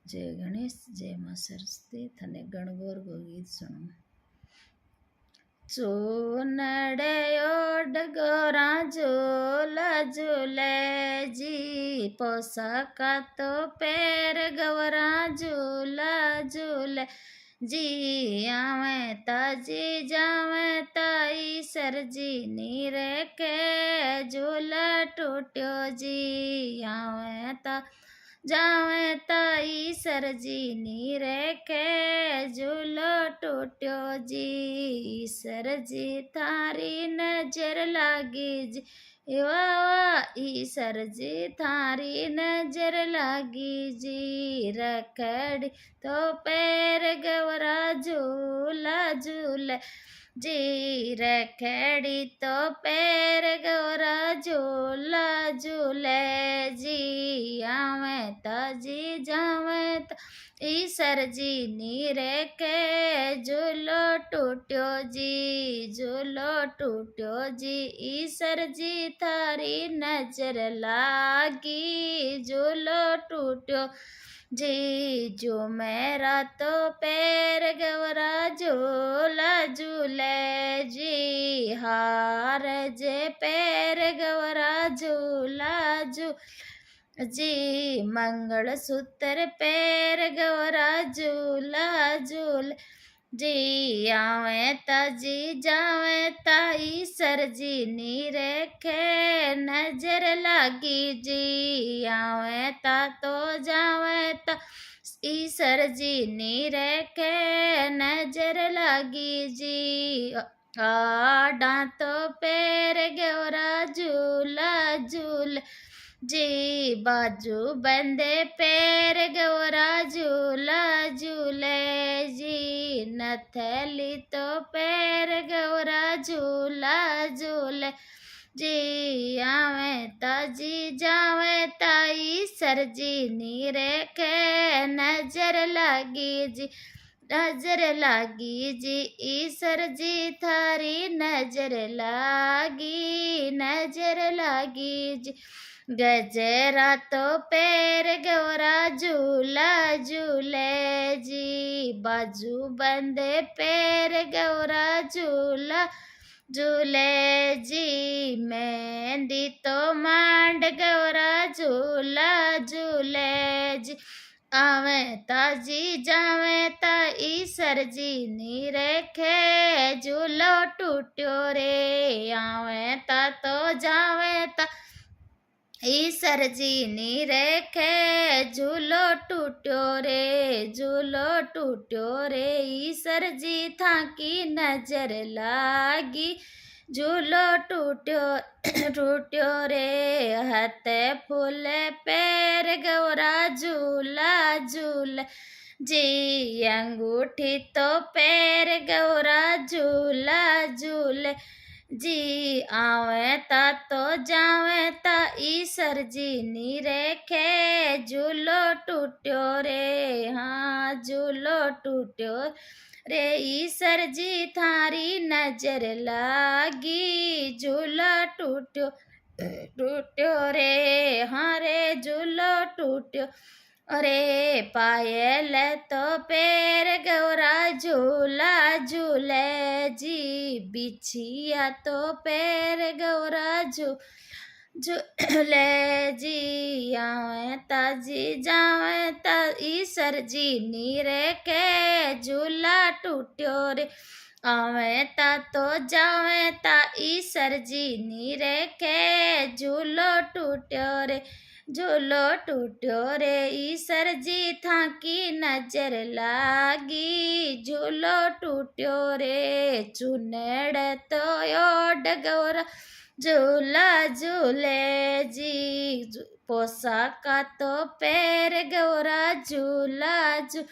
जय गणेश जय मां सरस्वती थने गणगौर को गीत सुनो। चूनड़ो डगोरा झूला झूले जी, पोशाका तो पैर गवरा झूला झूले जी। आवे ताजी जावे ताई सरजी नीरे के झूला टूट्यो जी। आवे ता जावे ताई सरजी नीरे के झूलो टूट्यो जी। सरजी थारी नजर लागी जी, वाह ईसर जी थारी नजर लागी जी। रखड़ी तो पैर गवरा झूला झूले जी, रखड़ी तो पैर गौरा झूला झूले जी। आवे ताजी जावे ईसर जी नीरे के झूलो टूट्यो जी। झूलो टूट्यो जी ईसर जी थारी नजर लागी झूलो टूट्यो जी। जो मेरा तो पैर गवरा झूला झूले जी। हार जे पैर गवरा झूला झूल जी। मंगल सूत्र पैर गवरा झूला झूल जी। आवे ताजी जावे ताई सरजी नीरे के नजर लागी जी। आवे ता तो जावे ता ईसर जी नीरे के नजर लागी जी। आडा तो पैर गवरा झूला झूल जी। बाजू बंदे पैर गवरा झूला झूले जी। नथली तो पैर गवरा झूला झूले जी। आवे ताजी जावे ताई सरजी नीरे के नजर लागी जी। नजर लागी जी ईसर जी थारी नजर लागी नजर लागी जी। गजरा तो पैर गौरा झूला झूले जी। बाजू बंदे पैर गौरा झूला झूले जी। मेहंदी तो मांड गौरा झूला झूले जी। आवे ताजी जावे ता ईसर जी नीरे के झूलो टूट्यो रे। आवे ता तो जावे ता ईसर जी नीरे के झूलो टूट्यो रे। झूलो टूट्यो रे ईसर जी थाकी नजर लागी झूलो टूट्यो टूट्यो रे। हाथ फूल पैर गौरा झूला झूल जी। अंगूठी तो पैर गौरा झूला झूल जी। आवे ता तो जावे ता ईसर जी नीरे के झूलो टूट्यो रे। हाँ झूलो टूट्यो रे ईसर जी थारी नजर लागी झूलो टूट्यो टूट्यो रे। हाँ रे झूलो टूट्यो अरे। पायल तो पैर गौरा झूला झूले जी। बिछिया तो पैर गौरा झूले जी। आवे ताजी जावे ता ईसर जी नीरे के झूला टूट्यो रे। आवे ता तो जावे ता ईसर जी नीरे के झूलो टूट्यो रे। झूलो टूट्यो रे ईसर जी थाकी नजर लागी झूलो टूट्यो रे। चुनेड़ तो ओड गौरा झूला झूले जी। पोशाका तो पैर गौरा झूला झूल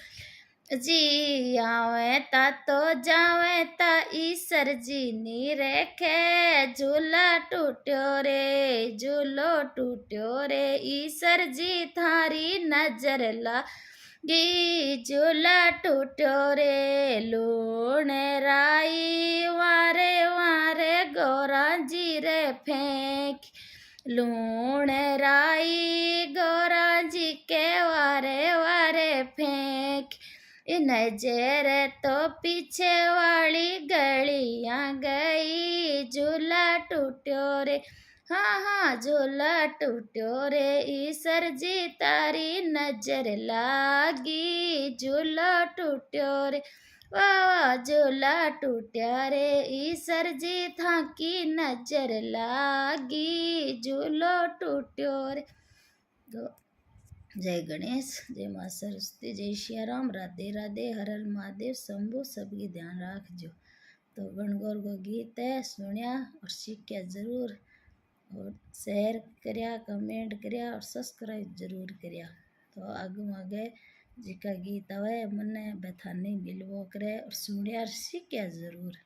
जी। आवे ता तो जावे ता ईसर जी नीरे के झूला टूट्यो रे। झूलो टूट्यो रे ईसर जी थारी नजर लागी झूला टूट्यो रे। लूण राई वारे वारे गौरा जी रे फेंक लूण राई गौरा जी के वारे वारे फेंक, नजर तो पीछे वाली गलियां गई, झूला टूट्यो रे, हाँ हाँ झूला टूट्यो रे, ईसर जी तारी नजर लागी, झूला टूट्यो रे, वाह वाह झूला टूट्या रे, ईसर जी थाकी नजर लागी, झूलो टूट्यो रे। तो जय गणेश, जय माँ सरस्वती, जय श्री राम, राधे राधे, हर हर महादेव, शंभु, सबकी ध्यान रखजो। तो गणगौर को गीत है सुनिया और सीखा जरूर, और शेयर करया, कमेंट करया और सब्सक्राइब जरूर करया। तो आगे जिका गीत आवे मने बथा नहीं मिलवो करे और सुनिया और सीखा जरूर।